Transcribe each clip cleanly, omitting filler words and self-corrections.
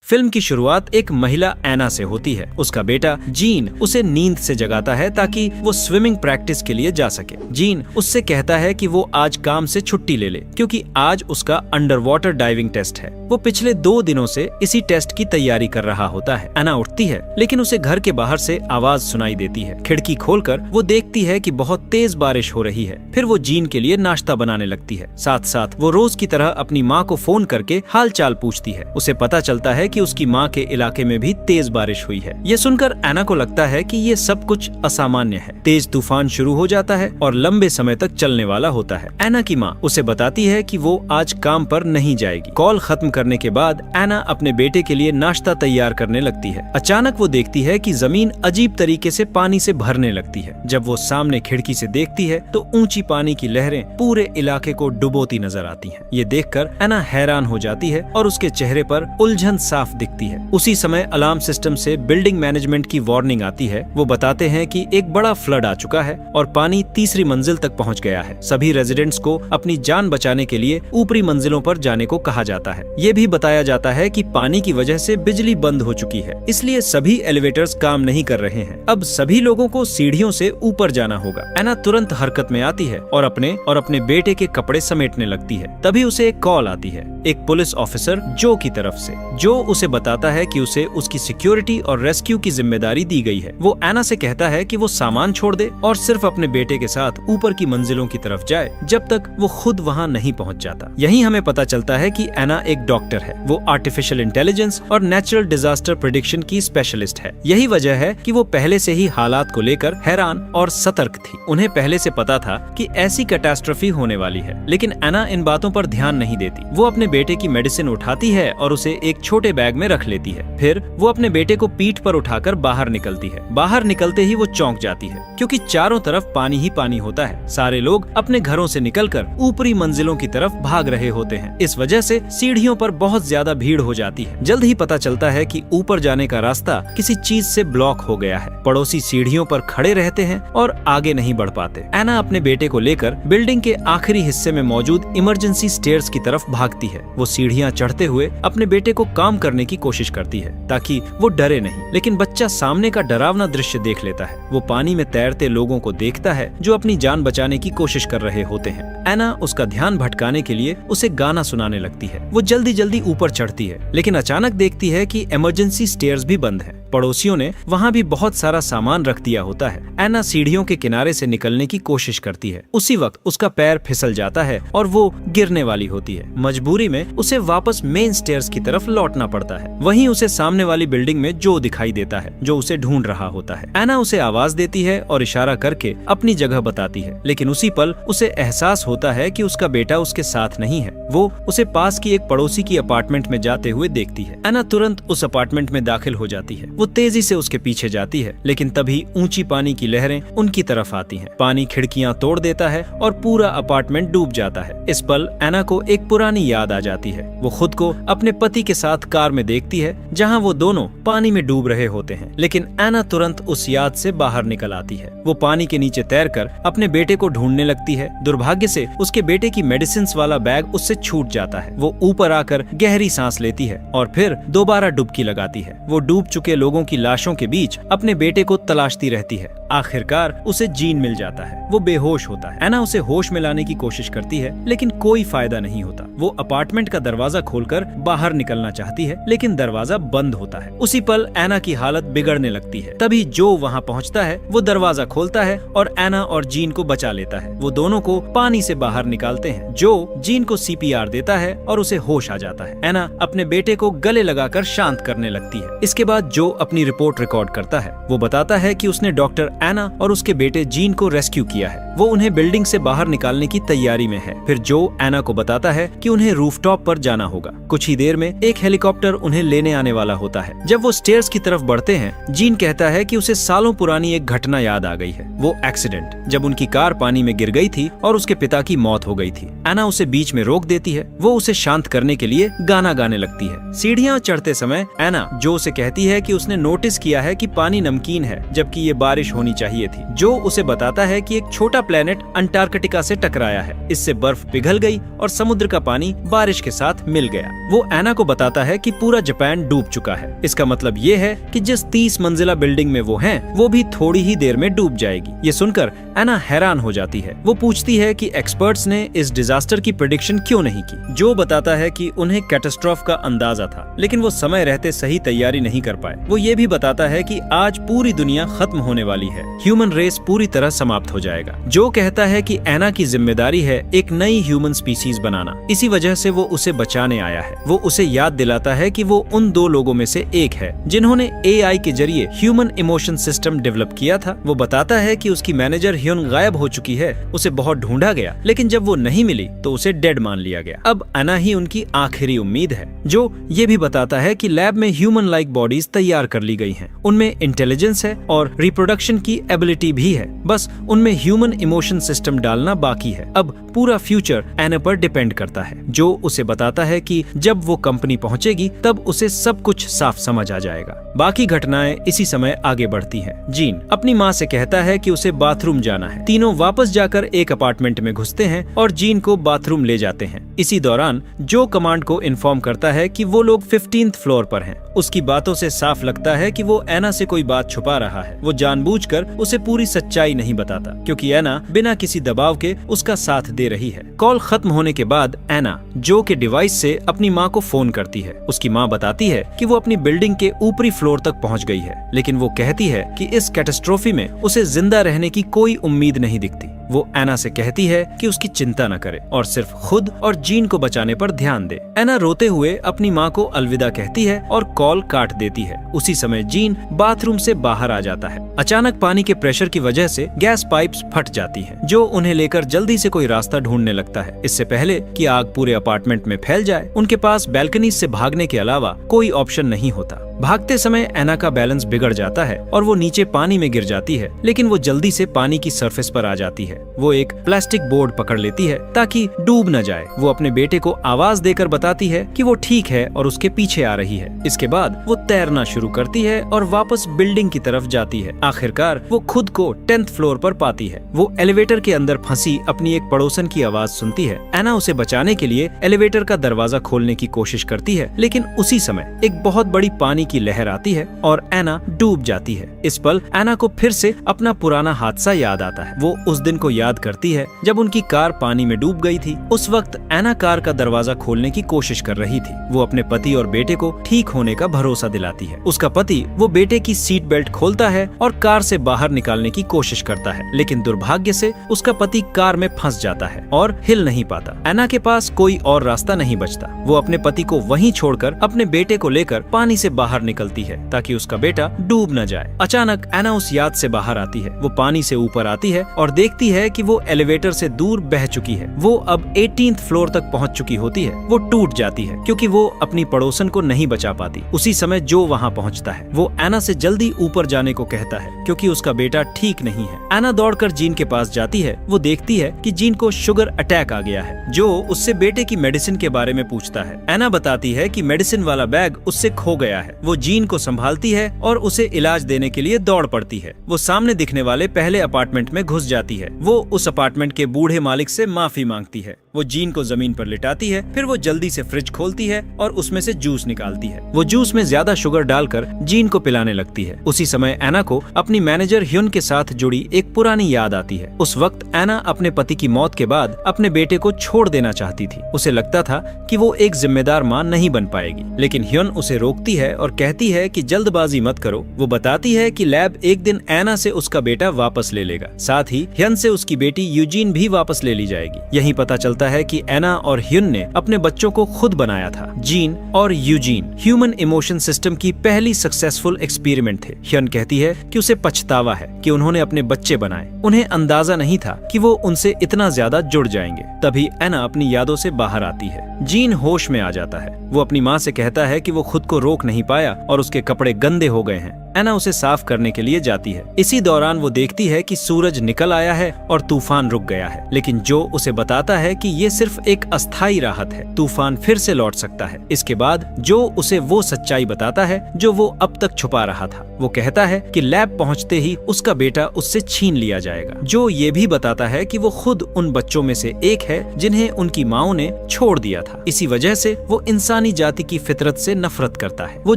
Film की शुरुआत एक महिला एना से होती है। उसका बेटा जीन उसे नींद से जगाता है ताकि वो स्विमिंग प्रैक्टिस के लिए जा सके। जीन उससे कहता है कि वो आज काम से छुट्टी ले ले क्योंकि आज उसका अंडर वाटर डाइविंग टेस्ट है। वो पिछले 2 दिनों से इसी टेस्ट की तैयारी कर रहा होता है। एना उठती है लेकिन उसे घर के बाहर से आवाज सुनाई देती है। खिड़की खोलकर वो देखती है कि बहुत तेज बारिश हो रही है। फिर वो जीन के लिए नाश्ता बनाने लगती है। साथ साथ वो रोज की तरह अपनी माँ को फोन करके हाल चाल पूछती है। उसे पता चलता है कि उसकी माँ के इलाके में भी तेज बारिश हुई है। ये सुनकर एना को लगता है कि ये सब कुछ असामान्य है। तेज तूफान शुरू हो जाता है और लंबे समय तक चलने वाला होता है। एना की माँ उसे बताती है कि वो आज काम पर नहीं जाएगी। कॉल खत्म करने के बाद एना अपने बेटे के लिए नाश्ता तैयार करने लगती है। अचानक वो देखती है कि जमीन अजीब तरीके से पानी से भरने लगती है। जब वो सामने खिड़की से देखती है तो ऊंची पानी की लहरें पूरे इलाके को डुबोती नजर आती हैं। ये देखकर एना हैरान हो जाती है और उसके चेहरे पर उलझन साफ दिखती है। उसी समय अलार्म सिस्टम से बिल्डिंग मैनेजमेंट की वार्निंग आती है। वो बताते हैं कि एक बड़ा फ्लड आ चुका है और पानी तीसरी मंजिल तक पहुंच गया है। सभी रेजिडेंट्स को अपनी जान बचाने के लिए ऊपरी मंजिलों पर जाने को कहा जाता है। ये भी बताया जाता है कि पानी की वजह से बिजली बंद हो चुकी है, इसलिए सभी एलिवेटर्स काम नहीं कर रहे हैं। अब सभी लोगों को सीढ़ियों से ऊपर जाना होगा। एना तुरंत हरकत में आती है और अपने बेटे के कपड़े समेटने लगती है। तभी उसे एक कॉल आती है एक पुलिस ऑफिसर जो की तरफ से, जो उसे बताता है कि उसे उसकी सिक्योरिटी और रेस्क्यू की जिम्मेदारी दी गई है। वो एना से कहता है कि वो सामान छोड़ दे और सिर्फ अपने बेटे के साथ ऊपर की मंजिलों की तरफ जाए जब तक वो खुद वहाँ नहीं पहुँच जाता। यहीं हमें पता चलता है कि एना एक डॉक्टर है। वो आर्टिफिशियल इंटेलिजेंस और नेचुरल डिजास्टर प्रेडिक्शन की स्पेशलिस्ट है। यही वजह है कि वो पहले से ही हालात को लेकर हैरान और सतर्क थी। उन्हें पहले से पता था कि ऐसी कैटास्ट्रोफी होने वाली है, लेकिन एना इन बातों पर ध्यान नहीं देती। वो अपने बेटे की मेडिसिन उठाती है और उसे एक छोटे बैग में रख लेती है। फिर वो अपने बेटे को पीठ पर उठाकर बाहर निकलती है। बाहर निकलते ही वो चौंक जाती है क्योंकि चारों तरफ पानी ही पानी होता है। सारे लोग अपने घरों से निकलकर ऊपरी मंजिलों की तरफ भाग रहे होते हैं। इस वजह से सीढ़ियों पर बहुत ज्यादा भीड़ हो जाती है। जल्द ही पता चलता है कि ऊपर जाने का रास्ता किसी चीज से ब्लॉक हो गया है। पड़ोसी सीढ़ियों पर खड़े रहते हैं और आगे नहीं बढ़ पाते। एना अपने बेटे को लेकर बिल्डिंग के आखिरी हिस्से में मौजूद इमरजेंसी स्टेयर्स की तरफ भागती है। वो सीढ़ियाँ चढ़ते हुए अपने बेटे को काम करने की कोशिश करती है ताकि वो डरे नहीं, लेकिन बच्चा सामने का डरावना दृश्य देख लेता है। वो पानी में तैरते लोगों को देखता है जो अपनी जान बचाने की कोशिश कर रहे होते हैं। एना उसका ध्यान भटकाने के लिए उसे गाना सुनाने लगती है। वो जल्दी जल्दी ऊपर चढ़ती है, लेकिन अचानक देखती है कि इमरजेंसी स्टेयर्स भी बंद है। पड़ोसियों ने वहाँ भी बहुत सारा सामान रख दिया होता है। एना सीढ़ियों के किनारे से निकलने की कोशिश करती है। उसी वक्त उसका पैर फिसल जाता है और वो गिरने वाली होती है। मजबूरी में उसे वापस मेन स्टेयर्स की तरफ लौटना पड़ता है। वहीं उसे सामने वाली बिल्डिंग में जो दिखाई देता है, जो उसे ढूंढ रहा होता है। एना उसे आवाज देती है और इशारा करके अपनी जगह बताती है, लेकिन उसी पल उसे एहसास होता है कि उसका बेटा उसके साथ नहीं है। वो उसे पास की एक पड़ोसी की अपार्टमेंट में जाते हुए देखती है। एना तुरंत उस अपार्टमेंट में दाखिल हो जाती है। वो तेजी से उसके पीछे जाती है, लेकिन तभी ऊंची पानी की लहरें उनकी तरफ आती हैं। पानी खिड़कियां तोड़ देता है और पूरा अपार्टमेंट डूब जाता है। इस पल एना को एक पुरानी याद आ जाती है। वो खुद को अपने पति के साथ कार में देखती है जहां वो दोनों पानी में डूब रहे होते हैं, लेकिन एना तुरंत उस याद से बाहर निकल आती है। वो पानी के नीचे तैरकर अपने बेटे को ढूंढने लगती है। दुर्भाग्य से उसके बेटे की मेडिसिन वाला बैग उससे छूट जाता है। वो ऊपर आकर गहरी सांस लेती है और फिर दोबारा डुबकी लगाती है। वो डूब चुके लोगों की लाशों के बीच अपने बेटे को तलाशती रहती है। आखिरकार उसे जीन मिल जाता है। वो बेहोश होता है। एना उसे होश में लाने की कोशिश करती है, लेकिन कोई फायदा नहीं होता। वो अपार्टमेंट का दरवाजा खोलकर बाहर निकलना चाहती है, लेकिन दरवाजा बंद होता है। उसी पल एना की हालत बिगड़ने लगती है। तभी जो वहाँ पहुँचता है वो दरवाजा खोलता है और एना और जीन को बचा लेता है। वो दोनों को पानी से बाहर निकालते हैं। जो जीन को CPR देता है और उसे होश आ जाता है। एना अपने बेटे को गले लगाकर शांत करने लगती है। इसके बाद जो अपनी रिपोर्ट रिकॉर्ड करता है। वो बताता है कि उसने डॉक्टर एना और उसके बेटे जीन को रेस्क्यू किया है। वो उन्हें बिल्डिंग से बाहर निकालने की तैयारी में है। फिर जो एना को बताता है कि उन्हें रूफटॉप पर जाना होगा। कुछ ही देर में एक हेलीकॉप्टर उन्हें लेने आने वाला होता है। जब वो स्टेयर्स की तरफ बढ़ते हैं, जीन कहता है कि उसे सालों पुरानी एक घटना याद आ गई है। वो एक्सीडेंट जब उनकी कार पानी में गिर गई थी और उसके पिता की मौत हो गई थी। एना उसे बीच में रोक देती है। वो उसे शांत करने के लिए गाना गाने लगती है। सीढ़ियाँ चढ़ते समय एना जो उसे कहती है कि उसने नोटिस किया है कि पानी नमकीन है जबकि ये बारिश होनी चाहिए थी, जो उसे बताता है कि एक छोटा प्लेनेट अंटार्कटिका से टकराया है। इससे बर्फ पिघल गई और समुद्र का पानी बारिश के साथ मिल गया। वो एना को बताता है कि पूरा जापान डूब चुका है। इसका मतलब ये है कि जिस 30 मंजिला बिल्डिंग में वो हैं, वो भी थोड़ी ही देर में डूब जाएगी। ये सुनकर एना हैरान हो जाती है। वो पूछती है कि एक्सपर्ट्स ने इस डिजास्टर की प्रेडिक्शन क्यों नहीं की। जो बताता है कि उन्हें कैटास्ट्रोफ का अंदाजा था, लेकिन वो समय रहते सही तैयारी नहीं कर पाए। वो ये भी बताता है कि आज पूरी दुनिया खत्म होने वाली है, ह्यूमन रेस पूरी तरह समाप्त हो जाएगा। जो कहता है कि एना की जिम्मेदारी है एक नई ह्यूमन स्पीसीज बनाना, इसी वजह से वो उसे बचाने आया है। वो उसे याद दिलाता है कि वो उन 2 लोगों में से एक है जिन्होंने AI के जरिए ह्यूमन इमोशन सिस्टम डेवलप किया था। वो बताता है कि उसकी मैनेजर ह्युन गायब हो चुकी है। उसे बहुत ढूंढा गया, लेकिन जब वो नहीं मिली तो उसे डेड मान लिया गया। अब एना ही उनकी आखिरी उम्मीद है। जो ये भी बताता है कि लैब में ह्यूमन लाइक बॉडीज तैयार कर ली गई हैं। उनमें इंटेलिजेंस है और रिप्रोडक्शन की एबिलिटी भी है, बस उनमें ह्यूमन इमोशन सिस्टम डालना बाकी है। अब पूरा फ्यूचर एना पर डिपेंड करता है। जो उसे बताता है कि जब वो कंपनी पहुंचेगी तब उसे सब कुछ साफ समझ आ जाएगा। बाकी घटनाएं इसी समय आगे बढ़ती हैं। जीन अपनी माँ से कहता है कि उसे बाथरूम जाना है। तीनों वापस जाकर एक अपार्टमेंट में घुसते हैं और जीन को बाथरूम ले जाते हैं। इसी दौरान जो कमांड को इन्फॉर्म करता है कि वो लोग 15th फ्लोर पर हैं। उसकी बातों से साफ लगता है कि वो एना से कोई बात छुपा रहा है। वो जानबूझकर उसे पूरी सच्चाई नहीं बताता, क्योंकि एना बिना किसी दबाव के उसका साथ दे रही है। कॉल खत्म होने के बाद एना जो के डिवाइस से अपनी माँ को फोन करती है। उसकी माँ बताती है कि वो अपनी बिल्डिंग के ऊपरी फ्लोर तक पहुँच गई है, लेकिन वो कहती है कि इस कैटास्ट्रोफी में उसे जिंदा रहने की कोई उम्मीद नहीं दिखती। वो एना से कहती है कि उसकी चिंता न करे और सिर्फ खुद और जीन को बचाने पर ध्यान दे। एना रोते हुए अपनी माँ को अलविदा कहती है और कॉल काट देती है। उसी समय जीन बाथरूम से बाहर आ जाता है। अचानक पानी के प्रेशर की वजह से गैस पाइप्स फट जाती हैं, जो उन्हें लेकर जल्दी से कोई रास्ता ढूंढने लगता है। इससे पहले कि आग पूरे अपार्टमेंट में फैल जाए, उनके पास बैल्कनी से भागने के अलावा कोई ऑप्शन नहीं होता। भागते समय एना का बैलेंस बिगड़ जाता है और वो नीचे पानी में गिर जाती है, लेकिन वो जल्दी से पानी की सरफेस पर आ जाती है। वो एक प्लास्टिक बोर्ड पकड़ लेती है ताकि डूब न जाए। वो अपने बेटे को आवाज देकर बताती है कि वो ठीक है और उसके पीछे आ रही है। इसके बाद वो तैरना शुरू करती है और वापस बिल्डिंग की तरफ जाती है। आखिरकार वो खुद को 10th फ्लोर पर पाती है। वो एलिवेटर के अंदर फंसी अपनी एक पड़ोसन की आवाज सुनती है। एना उसे बचाने के लिए एलिवेटर का दरवाजा खोलने की कोशिश करती है, लेकिन उसी समय एक बहुत बड़ी पानी की लहर आती है और एना डूब जाती है। इस पल एना को फिर से अपना पुराना हादसा याद आता है। वो उस दिन को याद करती है जब उनकी कार पानी में डूब गई थी। उस वक्त एना कार का दरवाजा खोलने की कोशिश कर रही थी। वो अपने पति और बेटे को ठीक होने का भरोसा दिलाती है। उसका पति वो बेटे की सीट बेल्ट खोलता है और कार से बाहर निकालने की कोशिश करता है, लेकिन दुर्भाग्य से उसका पति कार में फंस जाता है और हिल नहीं पाता। एना के पास कोई और रास्ता नहीं बचता। वो अपने पति को वहीं छोड़कर अपने बेटे को लेकर पानी से बाहर निकलती है ताकि उसका बेटा डूब न जाए। अचानक एना उस याद से बाहर आती है। वो पानी से ऊपर आती है और देखती है कि वो एलिवेटर से दूर बह चुकी है। वो अब 18th फ्लोर तक पहुंच चुकी होती है। वो टूट जाती है क्योंकि वो अपनी पड़ोसन को नहीं बचा पाती। उसी समय जो वहां पहुंचता है, वो एना से जल्दी ऊपर जाने को कहता है क्योंकि उसका बेटा ठीक नहीं है। एना दौड़कर जीन के पास जाती है। वो देखती है कि जीन को शुगर अटैक आ गया है। जो उससे बेटे की मेडिसिन के बारे में पूछता है। एना बताती है कि मेडिसिन वाला बैग उससे खो गया है। वो जीन को संभालती है और उसे इलाज देने के लिए दौड़ पड़ती है। वो सामने दिखने वाले पहले अपार्टमेंट में घुस जाती है। वो उस अपार्टमेंट के बूढ़े मालिक से माफी मांगती है। वो जीन को जमीन पर लिटाती है। फिर वो जल्दी से फ्रिज खोलती है और उसमें से जूस निकालती है। वो जूस में ज्यादा शुगर डालकर जीन को पिलाने लगती है। उसी समय एना को अपनी मैनेजर ह्युन के साथ जुड़ी एक पुरानी याद आती है। उस वक्त एना अपने पति की मौत के बाद अपने बेटे को छोड़ देना चाहती थी। उसे लगता था कि वो एक जिम्मेदार मां नहीं बन पाएगी, लेकिन ह्युन उसे रोकती है और कहती है कि जल्दबाजी मत करो। वो बताती है कि लैब एक दिन एना से उसका बेटा वापस ले लेगा। साथ ही ह्युन से उसकी बेटी यूजीन भी वापस ले ली जाएगी। यही पता चलता है कि एना और ह्युन ने अपने बच्चों को खुद बनाया था। जीन और यूजीन ह्यूमन इमोशन सिस्टम की पहली सक्सेसफुल एक्सपेरिमेंट थे। ह्युन कहती है कि उसे पछतावा है कि उन्होंने अपने बच्चे बनाए। उन्हें अंदाजा नहीं था कि वो उनसे इतना ज्यादा जुड़ जाएंगे। तभी एना अपनी यादों से बाहर आती है। जीन होश में आ जाता है। वो अपनी माँ से कहता है कि वो खुद को रोक नहीं पाया और उसके कपड़े गंदे हो गए हैं। एना उसे साफ करने के लिए जाती है। इसी दौरान वो देखती है कि सूरज निकल आया है और तूफान रुक गया है, लेकिन जो उसे बताता है कि ये सिर्फ एक अस्थायी राहत है, तूफान फिर से लौट सकता है। इसके बाद जो उसे वो सच्चाई बताता है जो वो अब तक छुपा रहा था। वो कहता है कि लैब पहुंचते ही उसका बेटा उससे छीन लिया जाएगा। जो ये भी बताता है कि वो खुद उन बच्चों में से एक है जिन्हें उनकी माओ ने छोड़ दिया था। इसी वजह से वो इंसानी जाति की फितरत से नफरत करता है। वो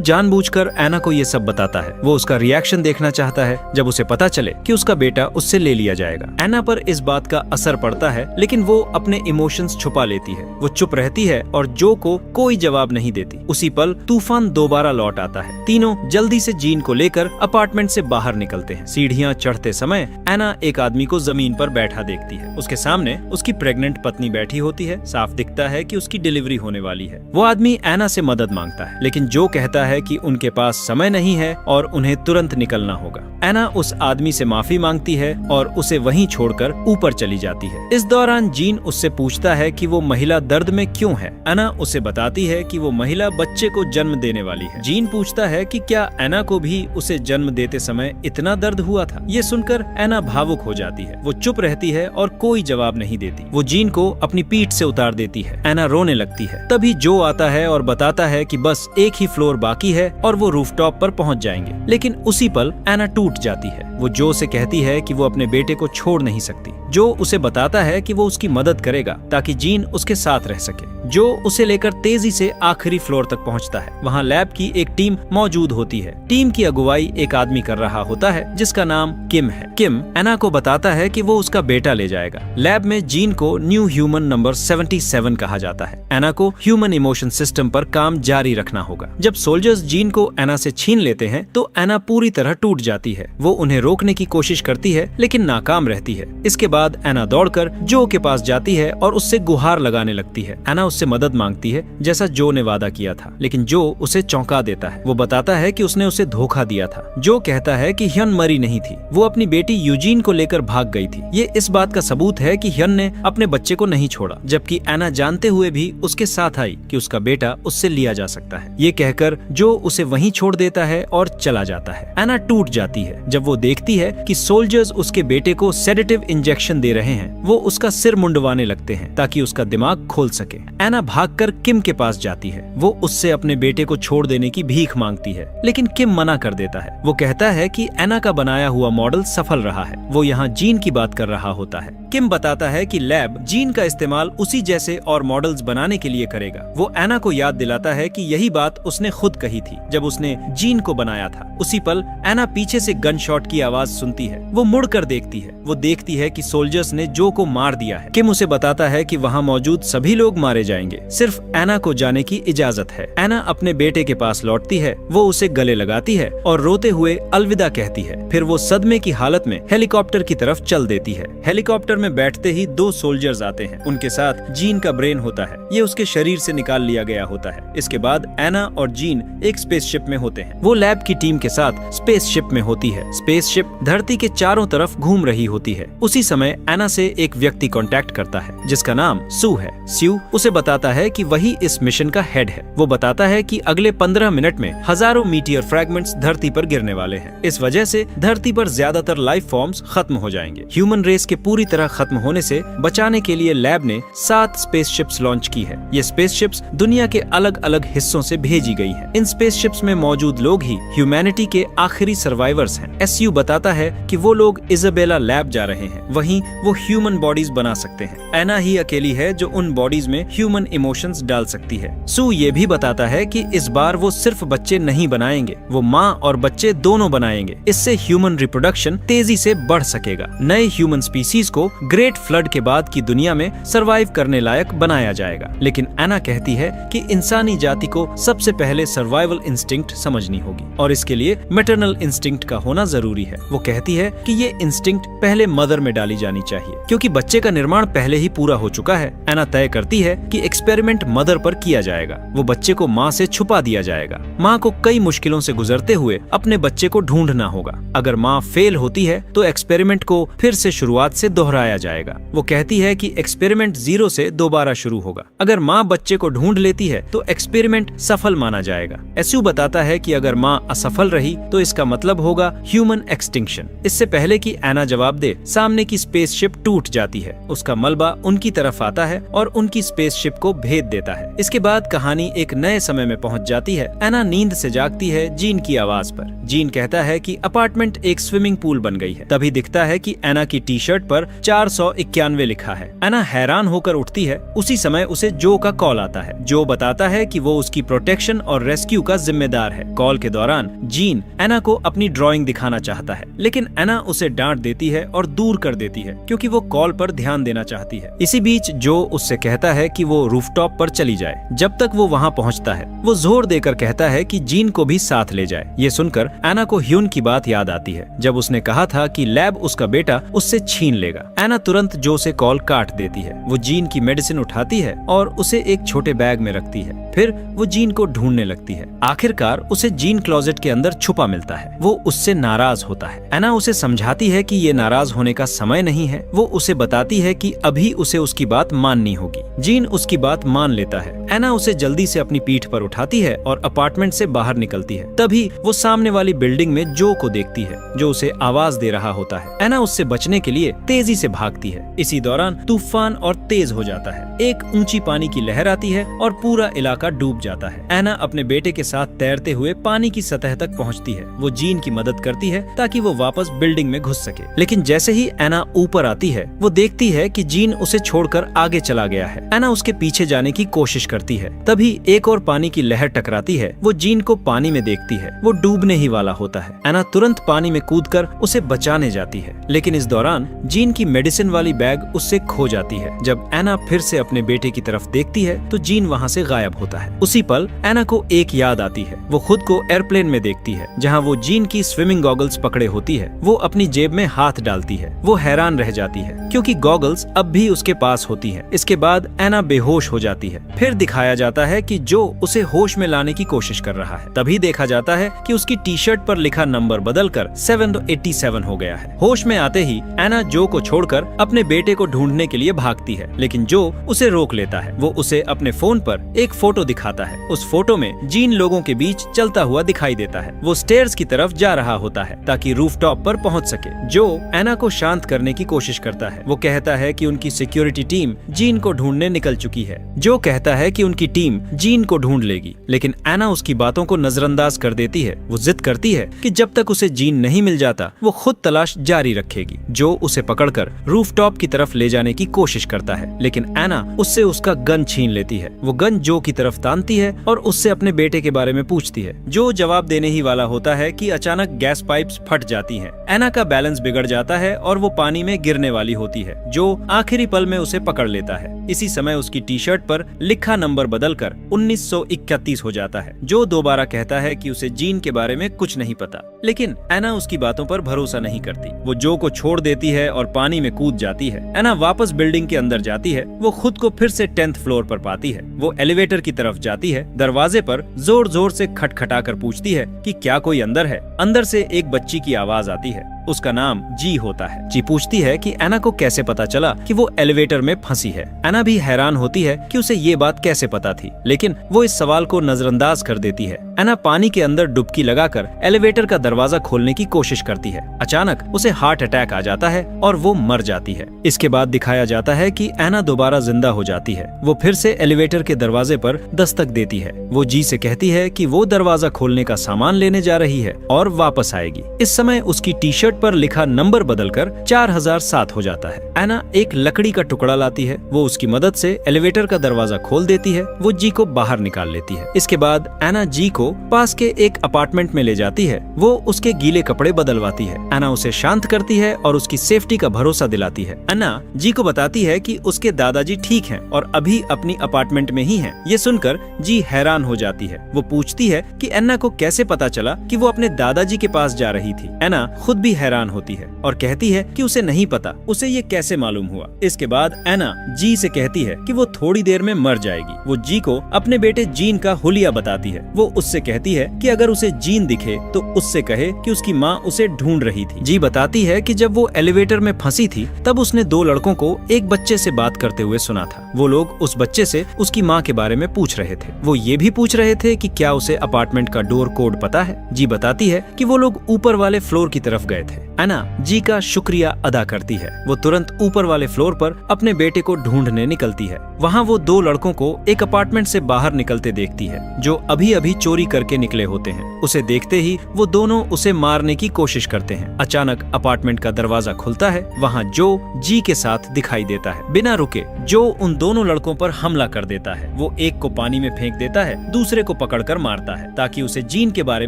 जानबूझकर एना को ये सब बताता है। वो उसका रिएक्शन देखना चाहता है जब उसे पता चले कि उसका बेटा उससे ले लिया जाएगा। एना पर इस बात का असर पड़ता है, लेकिन वो अपने इमोशंस छुपा लेती है। वो चुप रहती है और जो को कोई जवाब नहीं देती। उसी पल तूफान दोबारा लौट आता है। तीनों जल्दी से जीन को लेकर अपार्टमेंट से बाहर निकलते हैं। सीढ़ियां चढ़ते समय एना एक आदमी को जमीन पर बैठा देखती है। उसके सामने उसकी प्रेग्नेंट पत्नी बैठी होती है। साफ दिखता है कि उसकी डिलीवरी होने वाली है। वो आदमी एना से मदद मांगता है, लेकिन जो कहता है कि उनके पास समय नहीं है और उन्हें तुरंत निकलना होगा। एना उस आदमी से माफी मांगती है और उसे वहीं छोड़कर ऊपर चली जाती है। इस दौरान जीन उससे पूछता है कि वो महिला दर्द में क्यों है। एना उसे बताती है कि वो महिला बच्चे को जन्म देने वाली है। जीन पूछता है कि क्या एना को भी उसे जन्म देते समय इतना दर्द हुआ था। ये सुनकर एना भावुक हो जाती है। वो चुप रहती है और कोई जवाब नहीं देती। वो जीन को अपनी पीठ से उतार देती है। एना रोने लगती है। तभी जो आता है और बताता है कि बस एक ही फ्लोर बाकी है और वो रूफटॉप पर पहुंच जाएंगे। लेकिन उसी पल एना टूट जाती है। वो जो से कहती है कि वो अपने बेटे को छोड़ नहीं सकती। जो उसे बताता है कि वो उसकी मदद करेगा ताकि जीन उसके साथ रह सके। जो उसे लेकर तेजी से आखिरी फ्लोर तक पहुंचता है। वहां लैब की एक टीम मौजूद होती है। टीम की अगुवाई एक आदमी कर रहा होता है जिसका नाम किम है। किम एना को बताता है कि वो उसका बेटा ले जाएगा। लैब में जीन को न्यू ह्यूमन नंबर 77 कहा जाता है। एना को ह्यूमन इमोशन सिस्टम पर काम जारी रखना होगा। जब सोल्जर्स जीन को एना से छीन लेते हैं तो एना पूरी तरह टूट जाती है। वो उन्हें रोकने की कोशिश करती है लेकिन नाकाम रहती है। इसके बाद एना दौड़कर जो के पास जाती है और उससे गुहार लगाने लगती है। एना उससे मदद मांगती है जैसा जो ने वादा किया था, लेकिन जो उसे चौंका देता है। वो बताता है कि उसने उसे धोखा दिया था। जो कहता है कि ह्यन मरी नहीं थी, वो अपनी बेटी यूजीन को लेकर भाग गई थी। ये इस बात का सबूत है कि ह्यन ने अपने बच्चे को नहीं छोड़ा, जबकि एना जानते हुए भी उसके साथ आई कि उसका बेटा उससे लिया जा सकता है। ये कहकर जो उसे वहीं छोड़ देता है और चला जाता है। एना टूट जाती है जब वो देखती है कि सोल्जर्स उसके बेटे को सेडेटिव इंजेक्शन दे रहे हैं। वो उसका सिर मुंडवाने लगते हैं ताकि उसका दिमाग खोल सके। एना भागकर किम के पास जाती है। वो उससे अपने बेटे को छोड़ देने की भीख मांगती है, लेकिन किम मना कर देता है। वो कहता है कि एना का बनाया हुआ मॉडल सफल रहा है। वो यहाँ जीन की बात कर रहा होता है। किम बताता है कि लैब जीन का इस्तेमाल उसी जैसे और मॉडल्स बनाने के लिए करेगा। वो एना को याद दिलाता है कि यही बात उसने खुद कही थी जब उसने जीन को बनाया था। उसी पल एना पीछे से गन शॉट की आवाज सुनती है। वो मुड़कर देखती है। वो देखती है कि सोल्जर्स ने जो को मार दिया है। किम उसे बताता है कि वहाँ मौजूद सभी लोग मारे जाएंगे, सिर्फ एना को जाने की इजाजत है। एना अपने बेटे के पास लौटती है। वो उसे गले लगाती है और रोते हुए अलविदा कहती है। फिर वो सदमे की हालत में हेलीकॉप्टर की तरफ चल देती है। हेलीकॉप्टर में बैठते ही 2 सोल्जर्स आते हैं। उनके साथ जीन का ब्रेन होता है। ये उसके शरीर से निकाल लिया गया होता है। इसके बाद एना और जीन एक स्पेसशिप में होते हैं। वो लैब की टीम के साथ स्पेसशिप में होती है। स्पेसशिप धरती के चारों तरफ घूम रही होती है। उसी समय एना से एक व्यक्ति कांटेक्ट करता है जिसका नाम सू है। स्यू उसे बताता है कि वही इस मिशन का हेड है। वो बताता है कि अगले 15 मिनट में हजारों मीटियर फ्रैगमेंट्स धरती पर गिरने वाले हैं। इस वजह से धरती पर ज्यादातर लाइफ फॉर्म्स खत्म हो जाएंगे। ह्यूमन रेस के पूरी तरह खत्म होने से बचाने के लिए लैब ने 7 स्पेसशिप्स लॉन्च की है। ये स्पेसशिप्स दुनिया के अलग अलग हिस्सों से भेजी गई हैं। इन स्पेसशिप्स में मौजूद लोग ही ह्यूमैनिटी के आखिरी सर्वाइवर्स हैं। एसयू बताता है कि वो लोग इजाबेला लैब जा रहे हैं। वहीं वो ह्यूमन बॉडीज बना सकते हैं। एना ही अकेली है जो उन बॉडीज में ह्यूमन इमोशंस डाल सकती है। सू ये भी बताता है कि इस बार वो सिर्फ बच्चे नहीं बनाएंगे, वो माँ और बच्चे दोनों बनाएंगे। इससे ह्यूमन रिप्रोडक्शन तेजी से बढ़ सकेगा। नए ह्यूमन स्पीसीज को ग्रेट फ्लड के बाद की दुनिया में सरवाइव करने लायक बनाया जाएगा। लेकिन एना कहती है कि इंसानी जाति को सबसे पहले सर्वाइवल इंस्टिंक्ट समझनी होगी और इसके लिए मैटरनल इंस्टिंक्ट का होना जरूरी है। वो कहती है कि ये इंस्टिंक्ट पहले मदर में डाली जानी चाहिए क्योंकि बच्चे का निर्माण पहले ही पूरा हो चुका है। एना तय करती है कि एक्सपेरिमेंट मदर पर किया जाएगा। वो बच्चे को माँ से छुपा दिया जाएगा। माँ को कई मुश्किलों से गुजरते हुए अपने बच्चे को ढूंढना होगा। अगर माँ फेल होती है तो एक्सपेरिमेंट को फिर से शुरुआत से दोहराया जाएगा। वो कहती है कि एक्सपेरिमेंट 0 से दोबारा शुरू होगा। अगर माँ बच्चे को ढूंढ लेती है तो एक्सपेरिमेंट सफल माना जाएगा। एसयू बताता है कि अगर माँ असफल रही तो इसका मतलब होगा ह्यूमन एक्सटिंक्शन। इससे पहले कि एना जवाब दे, सामने की स्पेसशिप टूट जाती है। उसका मलबा उनकी तरफ आता है और उनकी स्पेसशिप को भेद देता है। इसके बाद कहानी एक नए समय में पहुंच जाती है। एना नींद से जागती है जीन की आवाज पर। जीन कहता है कि अपार्टमेंट एक स्विमिंग पूल बन गई है। तभी दिखता है कि एना की टी शर्ट पर 491 लिखा है। एना हैरान होकर उठती है। उसी समय उसे जो का कॉल आता है। जो बताता है कि वो उसकी प्रोटेक्शन और रेस्क्यू का जिम्मेदार है। कॉल के दौरान जीन एना को अपनी ड्राइंग दिखाना चाहता है, लेकिन एना उसे डांट देती है और दूर कर देती है क्योंकि वो कॉल पर ध्यान देना चाहती है। इसी बीच जो उससे कहता है कि वो रूफटॉप पर चली जाए। जब तक वो वहाँ पहुँचता है वो जोर देकर कहता है कि जीन को भी साथ ले जाए। ये सुनकर एना को ह्यून की बात याद आती है, जब उसने कहा था कि लैब उसका बेटा उससे छीन लेगा। एना तुरंत जो से कॉल काट देती है। वो जीन की मेडिसिन उठाती है और उसे एक छोटे बैग में रखती है। फिर वो जीन को ढूंढने लगती है। आखिरकार उसे जीन क्लोजेट के अंदर छुपा मिलता है। वो उससे नाराज होता है। एना उसे समझाती है कि ये नाराज होने का समय नहीं है। वो उसे बताती है कि अभी उसे उसकी बात माननी होगी। जीन उसकी बात मान लेता है। एना उसे जल्दी से अपनी पीठ पर उठाती है और अपार्टमेंट से बाहर निकलती है। तभी वो सामने वाली बिल्डिंग में जो को देखती है, जो उसे आवाज दे रहा होता है। एना उससे बचने के लिए तेजी से भागती है। इसी दौरान तूफान और तेज हो जाता है। एक ऊंची पानी की लहर आती है और पूरा इलाका डूब जाता है। एना अपने बेटे के साथ तैरते हुए पानी की सतह तक पहुंचती है। वो जीन की मदद करती है ताकि वो वापस बिल्डिंग में घुस सके। लेकिन जैसे ही एना ऊपर आती है वो देखती है कि जीन उसे छोड़कर आगे चला गया है। एना उसके पीछे जाने की कोशिश करती है। तभी एक और पानी की लहर टकराती है। वो जीन को पानी में देखती है। वो डूबने ही वाला होता है। एना तुरंत पानी में कूदकर उसे बचाने जाती है, लेकिन इस दौरान जीन की मेडिसिन वाली बैग उससे खो जाती है। जब एना फिर से अपने बेटे की तरफ देखती है तो जीन वहाँ से गायब होता है। उसी पल एना को एक याद आती है। वो खुद को एयरप्लेन में देखती है जहाँ वो जीन की स्विमिंग गॉगल्स पकड़े होती है। वो अपनी जेब में हाथ डालती है। वो हैरान रह जाती है क्योंकि गॉगल्स अब भी उसके पास होती हैं। इसके बाद एना बेहोश हो जाती है। फिर दिखाया जाता है कि जो उसे होश में लाने की कोशिश कर रहा है। तभी देखा जाता है कि उसकी टी शर्ट पर लिखा नंबर बदलकर 787 हो गया है। होश में आते ही एना जो को छोड़कर अपने बेटे को ढूंढने के लिए भागती है, लेकिन जो उसे रोक लेता है। वो उसे अपने फोन पर एक फोटो दिखाता है। उस फोटो में जीन लोगों के बीच चलता हुआ दिखाई देता है। वो स्टेयर्स की तरफ जा रहा होता है ताकि रूफटॉप पर पहुंच सके। जो एना को शांत करने की कोशिश करता है। वो कहता है कि उनकी सिक्योरिटी टीम जीन को ढूंढने निकल चुकी है। जो कहता है कि उनकी टीम जीन को ढूंढ लेगी, लेकिन एना उसकी बातों को नजरअंदाज कर देती है। वो जिद करती है कि जब तक उसे जीन नहीं मिल जाता वो खुद तलाश जारी रखेगी। जो उसे पकड़कर रूफटॉप की तरफ ले जाने की कोशिश करता है, लेकिन एना उससे उसका गन छीन लेती है। वो गन जो की तरफ तानती है और उससे अपने बेटे के बारे में पूछती है। जो जवाब देने ही वाला होता है कि अचानक गैस पाइप्स फट जाती हैं। एना का बैलेंस बिगड़ जाता है और वो पानी में गिरने वाली होती है। जो आखिरी पल में उसे पकड़ लेता है। इसी समय उसकी टी शर्ट पर लिखा नंबर बदलकर 1931 हो जाता है। जो दोबारा कहता है कि उसे जीन के बारे में कुछ नहीं पता, लेकिन एना उसकी बातों पर भरोसा नहीं करती। वो जो को छोड़ देती है और पानी में कूद जाती है। एना वापस बिल्डिंग के अंदर जाती है। वो खुद को फिर से 10th फ्लोर पर पाती है। वो एलिवेटर की तरफ जाती है। दरवाजे पर जोर जोर से खटखटा कर पूछती है कि क्या कोई अंदर है। अंदर से एक बच्ची की आवाज आती है। उसका नाम जी होता है। जी पूछती है कि एना को कैसे पता चला कि वो एलिवेटर में फंसी है। एना भी हैरान होती है कि उसे ये बात कैसे पता थी, लेकिन वो इस सवाल को नजरअंदाज कर देती है। एना पानी के अंदर डुबकी लगाकर एलिवेटर का दरवाजा खोलने की कोशिश करती है। अचानक उसे हार्ट अटैक आ जाता है और वो मर जाती है। इसके बाद दिखाया जाता है कि एना दोबारा जिंदा हो जाती है। वो फिर से एलिवेटर के दरवाजे पर दस्तक देती है। वो जी से कहती है कि वो दरवाजा खोलने का सामान लेने जा रही है और वापस आएगी। इस समय उसकी टी शर्ट पर लिखा नंबर बदलकर 4007 हो जाता है। एना एक लकड़ी का टुकड़ा लाती है। वो उसकी मदद से एलिवेटर का दरवाजा खोल देती है। वो जी को बाहर निकाल लेती है। इसके बाद एना जी को पास के एक अपार्टमेंट में ले जाती है। वो उसके गीले कपड़े बदलवाती है। एना उसे शांत करती है और उसकी सेफ्टी का भरोसा दिलाती है। एना जी को बताती है कि उसके दादाजी ठीक हैं और अभी अपनी अपार्टमेंट में ही हैं। ये सुनकर जी हैरान हो जाती है। वो पूछती है कि एना को कैसे पता चला कि वो अपने दादाजी के पास जा रही थी। एना खुद भी हैरान होती है और कहती है कि उसे नहीं पता उसे ये कैसे मालूम हुआ। इसके बाद एना जी से कहती है कि वो थोड़ी देर में मर जाएगी। वो जी को अपने बेटे जीन का हुलिया बताती है। वो उससे कहती है कि अगर उसे जीन दिखे तो उससे कहे कि उसकी माँ उसे ढूंढ रही थी। जी बताती है कि जब वो एलिवेटर में फंसी थी तब उसने 2 लड़कों को एक बच्चे से बात करते हुए सुना था। वो लोग उस बच्चे से उसकी माँ के बारे में पूछ रहे थे। वो ये भी पूछ रहे थे कि क्या उसे अपार्टमेंट का डोर कोड पता है। जी बताती है कि वो लोग ऊपर वाले फ्लोर की तरफ गए थे। एना जी का शुक्रिया अदा करती है। वो तुरंत ऊपर वाले फ्लोर पर अपने बेटे को ढूंढने निकलती है। वहाँ वो 2 लड़कों को एक अपार्टमेंट से बाहर निकलते देखती है जो अभी अभी चोरी करके निकले होते हैं। उसे देखते ही वो दोनों उसे मारने की कोशिश करते हैं। अचानक अपार्टमेंट का दरवाजा खुलता है। वहाँ जो जी के साथ दिखाई देता है। बिना रुके जो उन दोनों लड़कों पर हमला कर देता है। वो एक को पानी में फेंक देता है, दूसरे को पकड़कर मारता है ताकि उसे जीन के बारे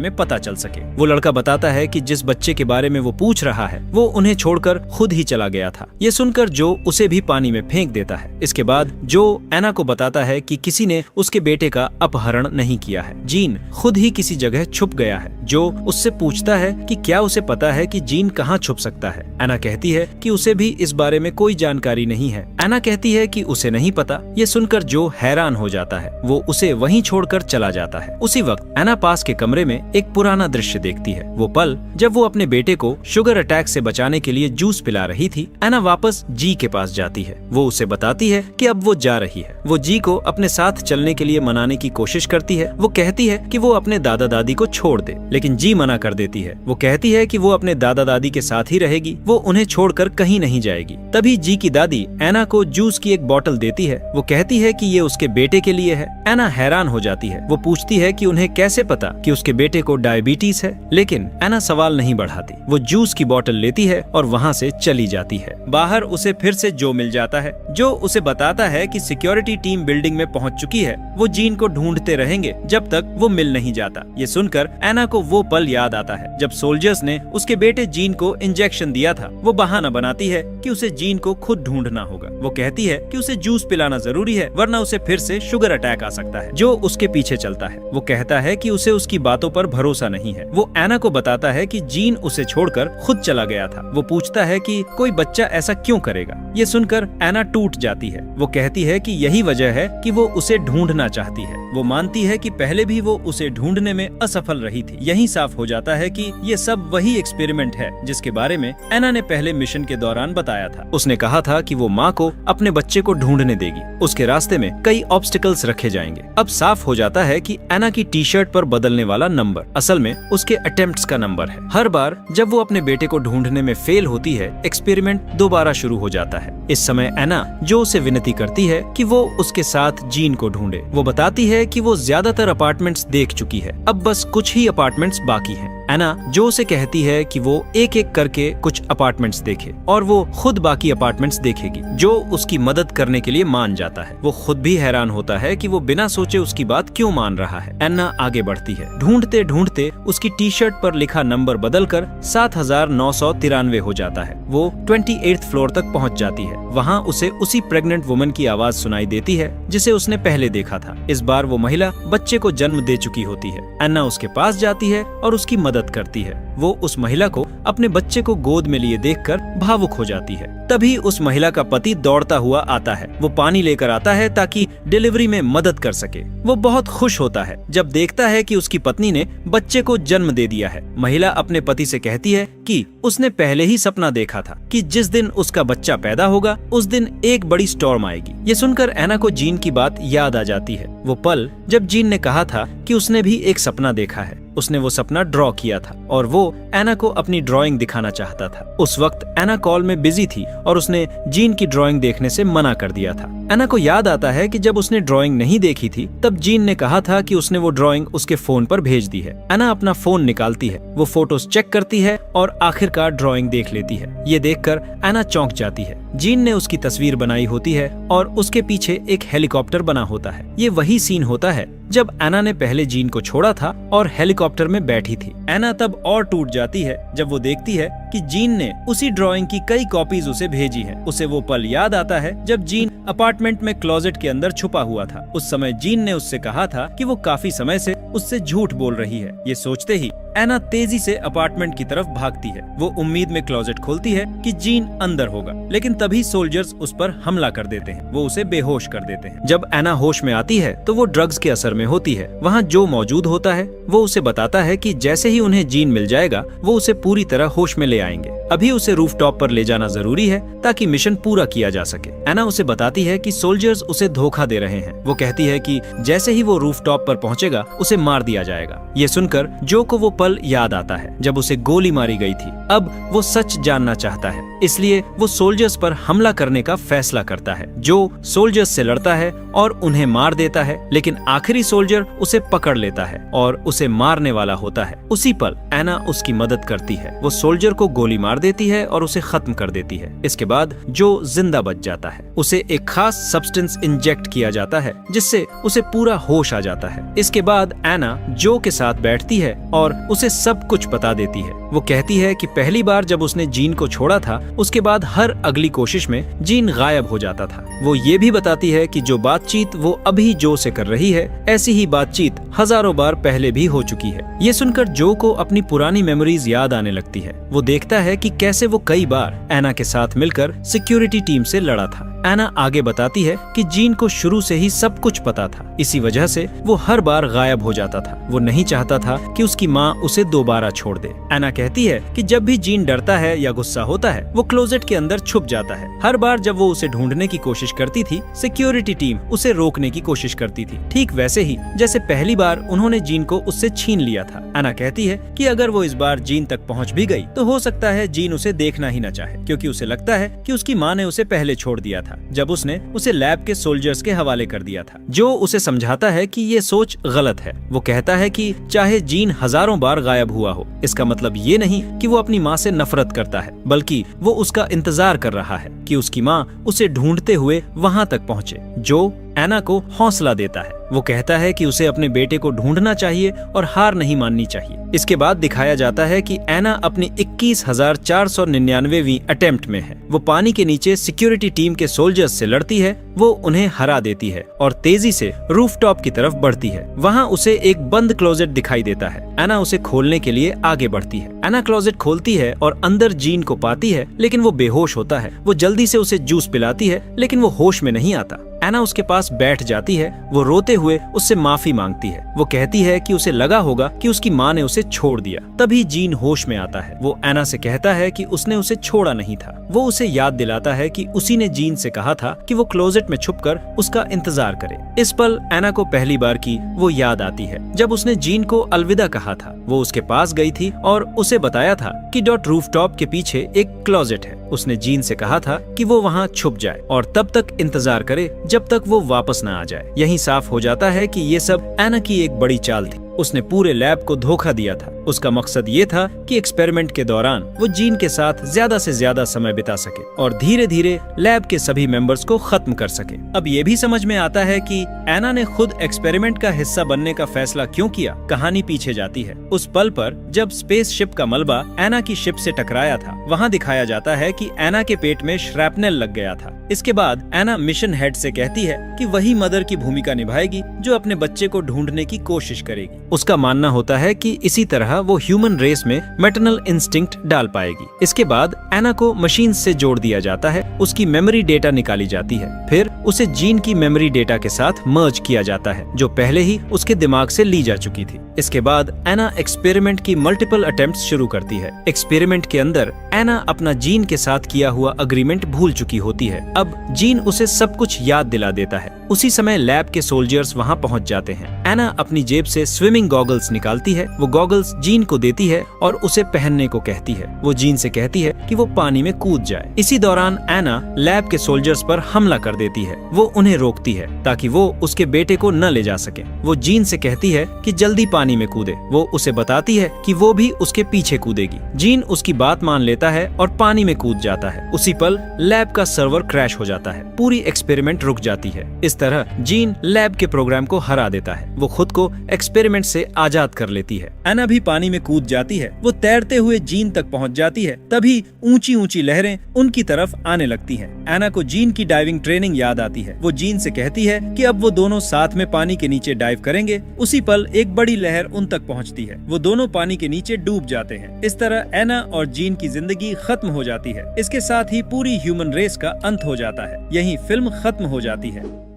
में पता चल सके। वो लड़का बताता है कि जिस बच्चे के बारे में वो पूछ रहा है वो उन्हें छोड़कर खुद ही चला गया था। ये सुनकर जो उसे भी पानी में फेंक देता है। इसके बाद जो एना को बताता है कि किसी ने उसके बेटे का अपहरण नहीं किया है। जीन खुद ही किसी जगह छुप गया है। जो उससे पूछता है कि क्या उसे पता है कि जीन कहाँ छुप सकता है। एना कहती है कि उसे भी इस बारे में कोई जानकारी नहीं है। एना कहती है कि उसे नहीं पता। ये सुनकर जो हैरान हो जाता है। वो उसे वहीं छोड़कर चला जाता है। उसी वक्त एना पास के कमरे में एक पुराना दृश्य देखती है। वो पल जब वो अपने बेटे को शुगर अटैक से बचाने के लिए जूस पिला रही थी। एना वापस जी के पास जाती है। वो उसे बताती है कि अब वो जा रही है। वो जी को अपने साथ चलने के लिए मनाने की कोशिश करती है। वो कहती है कि वो अपने दादा दादी को छोड़ दे, लेकिन जी मना कर देती है। वो कहती है कि वो अपने दादा दादी के साथ ही रहेगी। वो उन्हें छोड़कर कहीं नहीं जाएगी। तभी जी की दादी एना को जूस की एक बोतल देती है। वो कहती है कि ये उसके बेटे के लिए है। एना हैरान हो जाती है। वो पूछती है कि उन्हें कैसे पता कि उसके बेटे को डायबिटीज है, लेकिन एना सवाल नहीं बढ़ाती। वो जूस की बोतल लेती है और वहाँ से चली जाती है। बाहर उसे फिर से जो मिल जाता है, जो उसे बताता है कि सिक्योरिटी टीम बिल्डिंग में पहुंच चुकी है। वो जीन को ढूंढते रहेंगे जब तक वो मिल नहीं जाता। ये सुनकर एना को वो पल याद आता है जब सोल्जर्स ने उसके बेटे जीन को इंजेक्शन दिया था। वो बहाना बनाती है कि उसे जीन को खुद ढूंढना होगा। वो कहती है कि उसे जूस पिलाना जरूरी है वरना उसे फिर से शुगर अटैक आ सकता है। जो उसके पीछे चलता है। वो कहता है कि उसे उसकी बातों पर भरोसा नहीं है। वो एना को बताता है कि जीन उसे छोड़कर खुद चला गया था। वो पूछता है कि कोई बच्चा ऐसा क्यों करेगा। ये सुनकर एना टूट जाती है। वो कहती है कि यही वजह है कि वो उसे ढूंढना चाहती है। वो मानती है कि पहले भी वो उसे ढूंढने में असफल रही थी। यही साफ हो जाता है कि ये सब वही एक्सपेरिमेंट है जिसके बारे में एना ने पहले मिशन के दौरान बताया था। उसने कहा था कि वो माँ को अपने बच्चे को ढूंढने देगी। उसके रास्ते में कई ऑब्स्टिकल्स रखे जाएंगे। अब साफ हो जाता है कि एना की टी शर्ट पर बदलने वाला नंबर असल में उसके अटेम्प्ट्स का नंबर है। हर बार जब वो अपने बेटे को ढूंढने में फेल होती है, एक्सपेरिमेंट दोबारा शुरू हो जाता है। इस समय एना जो उसे विनती करती है कि वो उसके साथ जीन को ढूंढे। वो बताती है कि वो ज्यादातर अपार्टमेंट्स देख चुकी है, अब बस कुछ ही अपार्टमेंट्स बाकी हैं। एना जो उसे कहती है कि वो एक एक करके कुछ अपार्टमेंट्स देखे और वो खुद बाकी अपार्टमेंट्स देखेगी। जो उसकी मदद करने के लिए मान जाता है। वो खुद भी हैरान होता है कि वो बिना सोचे उसकी बात क्यों मान रहा है। एना आगे बढ़ती है। ढूंढते ढूंढते उसकी टी शर्ट पर लिखा नंबर बदलकर 7993 हो जाता है। वो 28th फ्लोर तक पहुंच जाती है। वहाँ उसे उसी प्रेग्नेंट वुमन की आवाज सुनाई देती है जिसे उसने पहले देखा था। इस बार वो महिला बच्चे को जन्म दे चुकी होती है। एना उसके पास जाती है और उसकी मदद करती है। वो उस महिला को अपने बच्चे को गोद में लिए देखकर भावुक हो जाती है। तभी उस महिला का पति दौड़ता हुआ आता है। वो पानी लेकर आता है ताकि डिलीवरी में मदद कर सके। वो बहुत खुश होता है जब देखता है कि उसकी पत्नी ने बच्चे को जन्म दे दिया है। महिला अपने पति से कहती है कि उसने पहले ही सपना देखा था कि जिस दिन उसका बच्चा पैदा होगा उस दिन एक बड़ी स्टॉर्म आएगी। ये सुनकर एना को जीन की बात याद आ जाती है। वो पल जब जीन ने कहा था कि उसने भी एक सपना देखा है। उसने वो सपना ड्रॉ किया था और वो एना को अपनी ड्राइंग दिखाना चाहता था। उस वक्त एना कॉल में बिजी थी और उसने जीन की ड्राइंग देखने से मना कर दिया था। एना को याद आता है कि जब उसने ड्राइंग नहीं देखी थी तब जीन ने कहा था कि उसने वो ड्राइंग उसके फोन पर भेज दी है। एना अपना फोन निकालती है। वो फोटोज चेक करती है और आखिरकार ड्राइंग देख लेती है। ये देखकर एना चौंक जाती है। जीन ने उसकी तस्वीर बनाई होती है और उसके पीछे एक हेलीकॉप्टर बना होता है। ये वही सीन होता है जब एना ने पहले जीन को छोड़ा था और हेलीकॉप्टर में बैठी थी। एना तब और टूट जाती है जब वो देखती है कि जीन ने उसी ड्राइंग की कई कॉपीज उसे भेजी हैं। उसे वो पल याद आता है जब जीन अपार्टमेंट में क्लोजेट के अंदर छुपा हुआ था। उस समय जीन ने उससे कहा था कि वो काफी समय से उससे झूठ बोल रही है। ये सोचते ही एना तेजी से अपार्टमेंट की तरफ भागती है। वो उम्मीद में क्लोजेट खोलती है कि जीन अंदर होगा, लेकिन तभी सोल्जर्स उस पर हमला कर देते हैं। वो उसे बेहोश कर देते हैं। जब एना होश में आती है तो वो ड्रग्स के असर में होती है। वहाँ जो मौजूद होता है वो उसे बताता है कि जैसे ही उन्हें जीन मिल जाएगा वो उसे पूरी तरह होश में ले आएंगे। अभी उसे रूफटॉप पर ले जाना जरूरी है ताकि मिशन पूरा किया जा सके। एना उसे बताती है कि सोल्जर्स उसे धोखा दे रहे हैं। वो कहती है कि जैसे ही वो रूफटॉप पर पहुंचेगा उसे मार दिया जाएगा। ये सुनकर जो को वो पल याद आता है जब उसे गोली मारी गई थी। अब वो सच जानना चाहता है, इसलिए वो सोल्जर्स पर हमला करने का फैसला करता है। जो सोल्जर्स से लड़ता है और उन्हें मार देता है, लेकिन आखिरी सोल्जर उसे पकड़ लेता है और उसे मारने वाला होता है। उसी पल एना उसकी मदद करती है। वो सोल्जर को गोली मार देती है और उसे खत्म कर देती है। इसके बाद जो जिंदा बच जाता है। उसे एक खास सब्सटेंस इंजेक्ट किया जाता है जिससे उसे पूरा होश आ जाता है। इसके बाद एना जो के साथ बैठती है और उसे सब कुछ बता देती है। वो कहती है कि पहली बार जब उसने जीन को छोड़ा था उसके बाद हर अगली कोशिश में जीन गायब हो जाता था। वो ये भी बताती है कि जो बातचीत वो अभी जो से कर रही है ऐसी ही बातचीत हजारों बार पहले भी हो चुकी है। ये सुनकर जो को अपनी पुरानी मेमोरीज याद आने लगती है। वो देखता है कि कैसे वो कई बार एना के साथ मिलकर सिक्योरिटी टीम से लड़ा था। एना आगे बताती है कि जीन को शुरू से ही सब कुछ पता था, इसी वजह से वो हर बार गायब हो जाता था। वो नहीं चाहता था कि उसकी माँ उसे दोबारा छोड़ दे। एना कहती है कि जब भी जीन डरता है या गुस्सा होता है वो क्लोजेट के अंदर छुप जाता है। हर बार जब वो उसे ढूंढने की कोशिश करती थी सिक्योरिटी टीम उसे रोकने की कोशिश करती थी, ठीक वैसे ही जैसे पहली बार उन्होंने जीन को उससे छीन लिया था। एना कहती है कि अगर वो इस बार जीन तक पहुँच भी गई तो हो सकता है जीन उसे देखना ही न चाहे, क्योंकि उसे लगता है कि उसकी माँ ने उसे पहले छोड़ दिया था जब उसने उसे लैब के सोल्जर्स के हवाले कर दिया था। जो उसे समझाता है कि ये सोच गलत है। वो कहता है कि चाहे जीन हजारों बार गायब हुआ हो, इसका मतलब ये नहीं कि वो अपनी माँ से नफरत करता है, बल्कि वो उसका इंतजार कर रहा है कि उसकी माँ उसे ढूंढते हुए वहाँ तक पहुँचे। जो एना को हौसला देता है। वो कहता है कि उसे अपने बेटे को ढूंढना चाहिए और हार नहीं माननी चाहिए। इसके बाद दिखाया जाता है कि एना अपनी 21,499वीं अटेम्प्ट में है। वो पानी के नीचे सिक्योरिटी टीम के सोल्जर्स से लड़ती है। वो उन्हें हरा देती है और तेजी से रूफटॉप की तरफ बढ़ती है। वहाँ उसे एक बंद क्लोजेट दिखाई देता है। एना उसे खोलने के लिए आगे बढ़ती है। एना क्लोजेट खोलती है और अंदर जीन को पाती है, लेकिन वो बेहोश होता है। वो जल्दी से उसे जूस पिलाती है, लेकिन वो होश में नहीं आता। एना उसके पास बैठ जाती है। वो रोते हुए उससे माफी मांगती है। वो कहती है कि उसे लगा होगा कि उसकी माँ ने उसे छोड़ दिया। तभी जीन होश में आता है। वो एना से कहता है कि उसने उसे छोड़ा नहीं था। वो उसे याद दिलाता है कि उसी ने जीन से कहा था कि वो क्लोजेट में छुपकर उसका इंतजार करे। इस पल एना को पहली बार की वो याद आती है जब उसने जीन को अलविदा कहा था। वो उसके पास गई थी और उसे बताया था कि रूफटॉप के पीछे एक क्लोजेट है। उसने जीन से कहा था कि वो वहाँ छुप जाए और तब तक इंतजार करे जब तक वो वापस न आ जाए। यहीं साफ हो जाता है कि ये सब एना की एक बड़ी चाल थी। उसने पूरे लैब को धोखा दिया था। उसका मकसद ये था कि एक्सपेरिमेंट के दौरान वो जीन के साथ ज्यादा से ज्यादा समय बिता सके और धीरे धीरे लैब के सभी मेंबर्स को खत्म कर सके। अब ये भी समझ में आता है कि एना ने खुद एक्सपेरिमेंट का हिस्सा बनने का फैसला क्यों किया। कहानी पीछे जाती है। उस पल पर जब स्पेसशिप का मलबा एना की शिप से टकराया था, वहाँ दिखाया जाता है कि एना के पेट में श्रैपनेल लग गया था। इसके बाद एना मिशन हेड से कहती है कि वही मदर की भूमिका निभाएगी जो अपने बच्चे को ढूंढने की कोशिश करेगी। उसका मानना होता है कि इसी तरह वो ह्यूमन रेस में मैटरनल इंस्टिंक्ट डाल पाएगी। इसके बाद एना को मशीन से जोड़ दिया जाता है। उसकी मेमोरी डेटा निकाली जाती है। फिर उसे जीन की मेमोरी डेटा के साथ मर्ज किया जाता है जो पहले ही उसके दिमाग से ली जा चुकी थी। इसके बाद एना एक्सपेरिमेंट की मल्टीपल अटेम्प्ट्स शुरू करती है। एक्सपेरिमेंट के अंदर एना अपना जीन के साथ किया हुआ अग्रीमेंट भूल चुकी होती है। अब जीन उसे सब कुछ याद दिला देता है। उसी समय लैब के सोल्जर्स वहाँ पहुँच जाते हैं। एना अपनी जेब से स्विमिंग गॉगल्स निकालती है। वो गॉगल्स जीन को देती है और उसे पहनने को कहती है। वो जीन से कहती है कि वो पानी में कूद जाए। इसी दौरान एना लैब के सोल्जर्स पर हमला कर देती है। वो उन्हें रोकती है ताकि वो उसके बेटे को न ले जा सके। वो जीन से कहती है कि जल्दी पानी में कूदे। वो उसे बताती है कि वो भी उसके पीछे कूदेगी। जीन उसकी बात मान लेता है और पानी में कूद जाता है। उसी पल लैब का सर्वर क्रैश नाश हो जाता है। पूरी एक्सपेरिमेंट रुक जाती है। इस तरह जीन लैब के प्रोग्राम को हरा देता है। वो खुद को एक्सपेरिमेंट से आजाद कर लेती है। एना भी पानी में कूद जाती है। वो तैरते हुए जीन तक पहुंच जाती है। तभी ऊंची ऊंची लहरें उनकी तरफ आने लगती हैं। एना को जीन की डाइविंग ट्रेनिंग याद आती है। वो जीन से कहती है कि अब वो दोनों साथ में पानी के नीचे डाइव करेंगे। उसी पल एक बड़ी लहर उन तक पहुंचती है। वो दोनों पानी के नीचे डूब जाते हैं। इस तरह एना और जीन की जिंदगी खत्म हो जाती है। इसके साथ ही पूरी ह्यूमन रेस का अंत हो जाता है। यहीं फिल्म खत्म हो जाती है।